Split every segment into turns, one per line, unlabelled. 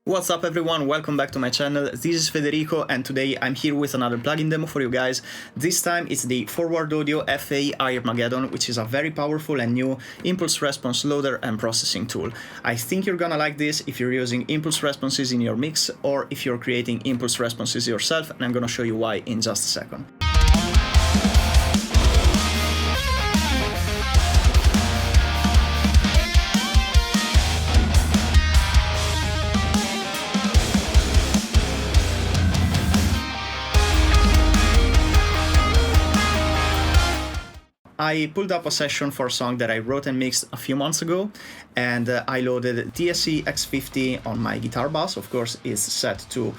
What's up everyone, welcome back to my channel. This is Federico and today I'm here with another plugin demo for you guys. This time it's the Forward Audio faIRmageddon, which is a very powerful and new impulse response loader and processing tool. I think you're gonna like this if you're using impulse responses in your mix or if you're creating impulse responses yourself, and I'm gonna show you why in just a second. I pulled up a session for a song that I wrote and mixed a few months ago, and I loaded DSC X50 on my guitar bus. Of course, it's set to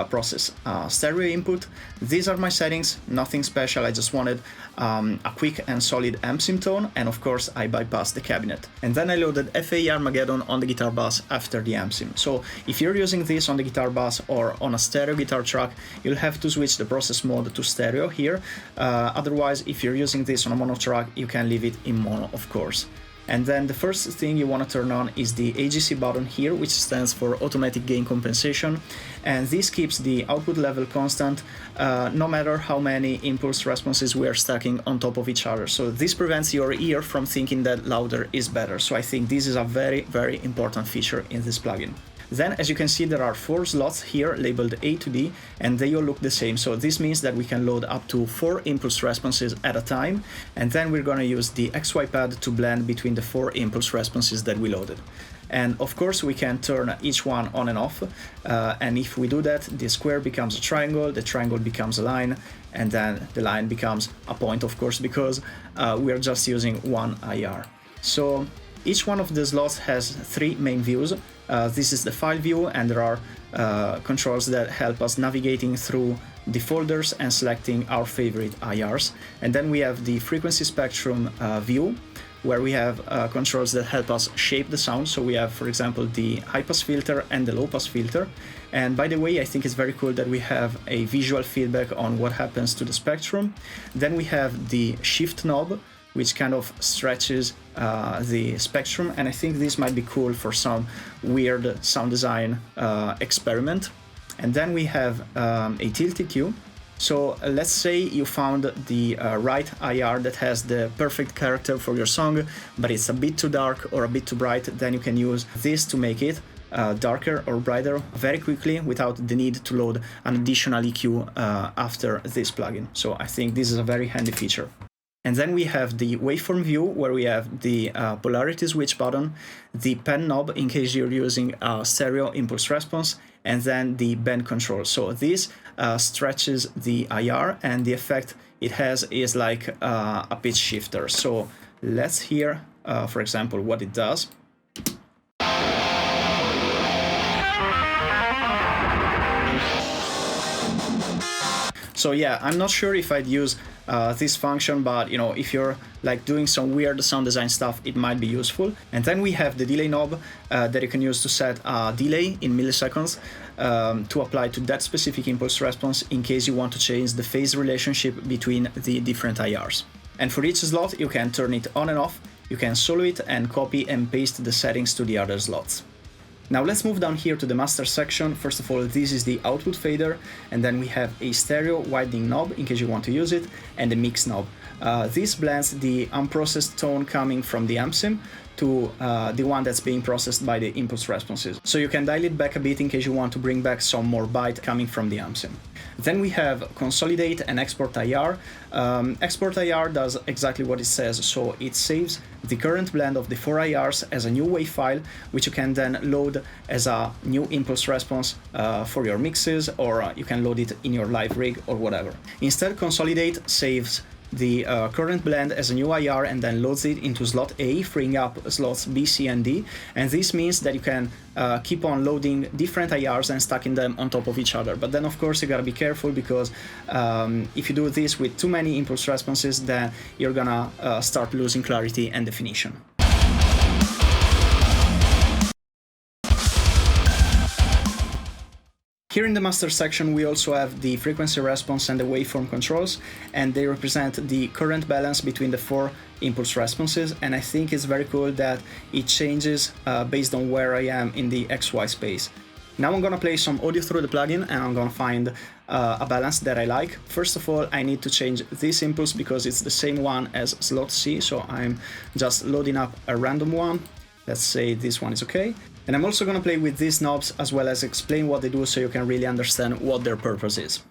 process stereo input. These are my settings, nothing special. I just wanted a quick and solid amp sim tone, and of course I bypassed the cabinet. And then I loaded faIRmageddon on the guitar bus after the amp sim. So if you're using this on the guitar bus or on a stereo guitar track, you'll have to switch the process mode to stereo here. Otherwise, if you're using this on a mono track, you can leave it in mono, of course. And then the first thing you want to turn on is the AGC button here, which stands for automatic gain compensation, and this keeps the output level constant no matter how many impulse responses we are stacking on top of each other. So this prevents your ear from thinking that louder is better. So I think this is a very important feature in this plugin. Then, as you can see, there are 4 slots here labeled A to D, and they all look the same. So this means that we can load up to 4 impulse responses at a time, and then we're going to use the XY pad to blend between the 4 impulse responses that we loaded. And of course, we can turn each one on and off, and if we do that, the square becomes a triangle, the triangle becomes a line, and then the line becomes a point, of course, because we are just using one IR. So each one of the slots has 3 main views. This is the file view, and there are controls that help us navigating through the folders and selecting our favorite IRs. And then we have the frequency spectrum view, where we have controls that help us shape the sound. So we have, for example, the high pass filter and the low pass filter. And by the way, I think it's very cool that we have a visual feedback on what happens to the spectrum. Then we have the shift knob, which kind of stretches the spectrum, and I think this might be cool for some weird sound design experiment. And then we have a tilt EQ. So let's say you found the right IR that has the perfect character for your song, but it's a bit too dark or a bit too bright. Then you can use this to make it darker or brighter very quickly without the need to load an additional EQ after this plugin. So I think this is a very handy feature. And then we have the Waveform View, where we have the polarity switch button, the pen knob in case you're using a stereo impulse response, and then the bend control. So this stretches the IR, and the effect it has is like a pitch shifter. So let's hear, for example, what it does. So yeah, I'm not sure if I'd use this function, but you know, if you're like doing some weird sound design stuff, it might be useful. And then we have the delay knob that you can use to set a delay in milliseconds to apply to that specific impulse response in case you want to change the phase relationship between the different IRs. And for each slot, you can turn it on and off. You can solo it and copy and paste the settings to the other slots. Now let's move down here to the master section. First of all, this is the output fader, and then we have a stereo widening knob in case you want to use it, and the mix knob. This blends the unprocessed tone coming from the amp sim to the one that's being processed by the impulse responses. So you can dial it back a bit in case you want to bring back some more bite coming from the amp sim. Then we have Consolidate and Export Ir. Export Ir does exactly what it says, so it saves the current blend of the 4 IRs as a new WAV file, which you can then load as a new impulse response for your mixes, or you can load it in your live rig or whatever. Instead, Consolidate saves the current blend as a new IR and then loads it into slot A, freeing up slots B, C, and D. And this means that you can keep on loading different IRs and stacking them on top of each other. But then, of course, you gotta be careful, because if you do this with too many impulse responses, then you're gonna start losing clarity and definition. Here in the master section, we also have the frequency response and the waveform controls, and they represent the current balance between the 4 impulse responses. And I think it's very cool that it changes based on where I am in the XY space. Now I'm gonna play some audio through the plugin and I'm gonna find a balance that I like. First of all, I need to change this impulse because it's the same one as slot C, so I'm just loading up a random one. Let's say this one is okay. And I'm also gonna play with these knobs as well as explain what they do so you can really understand what their purpose is.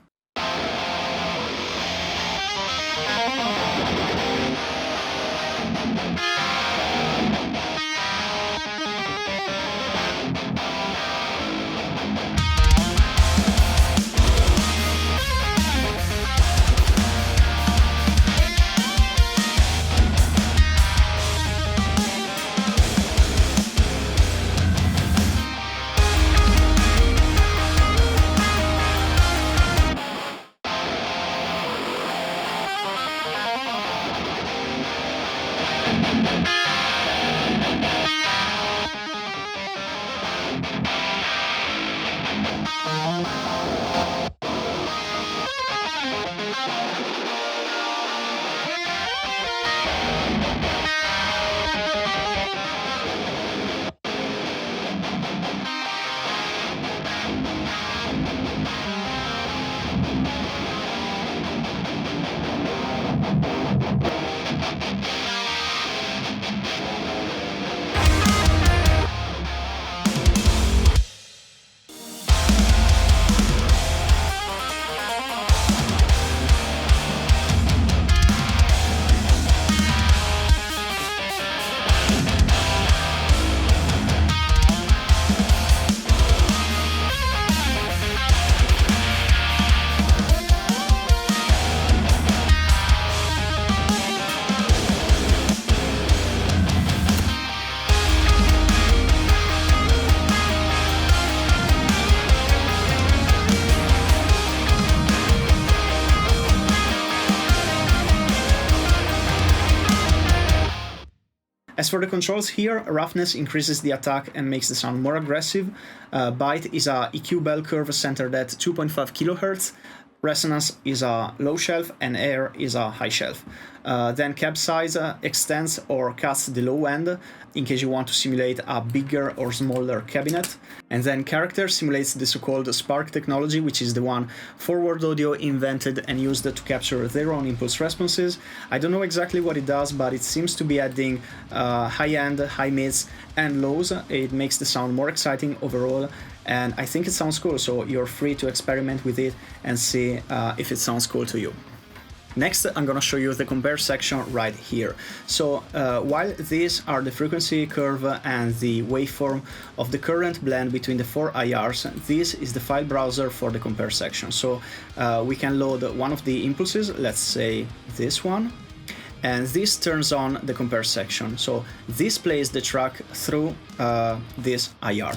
As for the controls here, roughness increases the attack and makes the sound more aggressive. Bite is a EQ bell curve centered at 2.5 kHz. Resonance is a low shelf and air is a high shelf. Then cab size extends or cuts the low end in case you want to simulate a bigger or smaller cabinet. And then character simulates the so-called spark technology, which is the one Forward Audio invented and used to capture their own impulse responses. I don't know exactly what it does, but it seems to be adding high end, high mids and lows. It makes the sound more exciting overall, and I think it sounds cool, so you're free to experiment with it and see if it sounds cool to you. Next, I'm gonna show you the compare section right here. So while these are the frequency curve and the waveform of the current blend between the 4 IRs, this is the file browser for the compare section. So we can load one of the impulses, let's say this one, and this turns on the compare section. So this plays the track through this IR.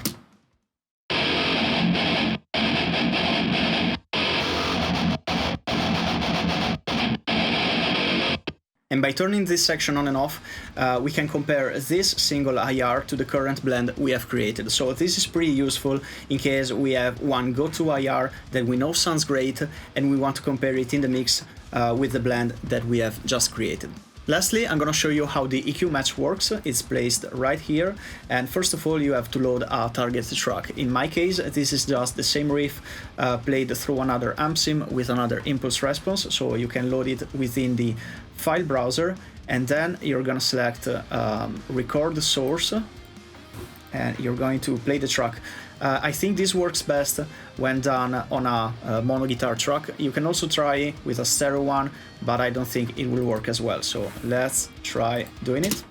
And by turning this section on and off, we can compare this single IR to the current blend we have created. So this is pretty useful in case we have one go-to IR that we know sounds great and we want to compare it in the mix with the blend that we have just created. Lastly, I'm going to show you how the EQ match works. It's placed right here, and first of all you have to load a target track. In my case, this is just the same riff played through another amp sim with another impulse response, so you can load it within the file browser, and then you're going to select record the source and you're going to play the track. I think this works best when done on a mono guitar track. You can also try with a stereo one, but I don't think it will work as well. So let's try doing it.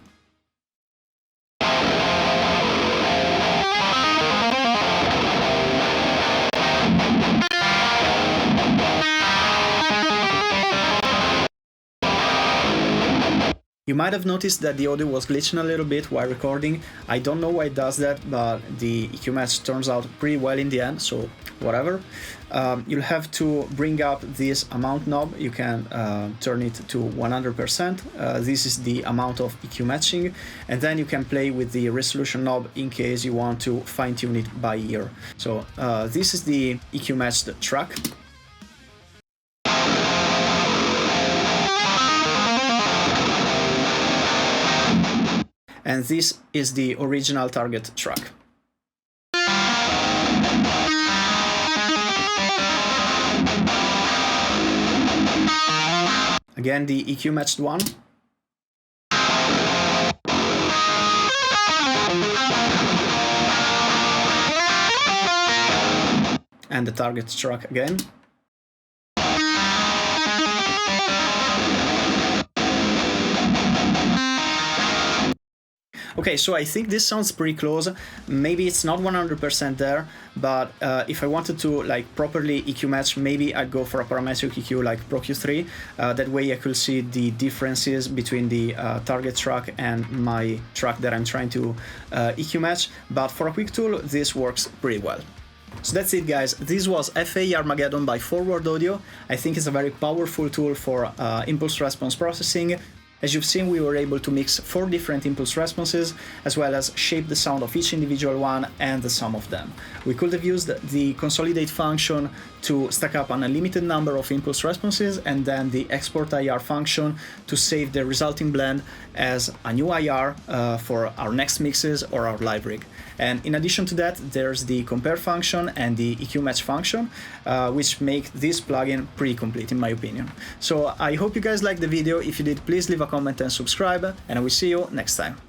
You might have noticed that the audio was glitching a little bit while recording. I don't know why it does that, but the EQ match turns out pretty well in the end, so whatever. You'll have to bring up this amount knob. You can turn it to 100%. This is the amount of EQ matching, and then you can play with the resolution knob in case you want to fine-tune it by ear. So this is the EQ matched track. And this is the original target track. again the EQ matched one. And the target track again. Okay, so I think this sounds pretty close. Maybe it's not 100% there, but if I wanted to like properly EQ match, maybe I'd go for a parametric EQ like Pro Q3. That way I could see the differences between the target track and my track that I'm trying to EQ match. But for a quick tool, this works pretty well. So that's it, guys. This was faIRmageddon by Forward Audio. I think it's a very powerful tool for impulse response processing. As you've seen, we were able to mix 4 different impulse responses, as well as shape the sound of each individual one and the sum of them. We could have used the Consolidate function to stack up an unlimited number of impulse responses, and then the Export Ir function to save the resulting blend as a new IR for our next mixes or our live rig. And in addition to that, there's the compare function and the EQ match function, which make this plugin pretty complete in my opinion. So I hope you guys liked the video. If you did, please leave a comment and subscribe, and I will see you next time.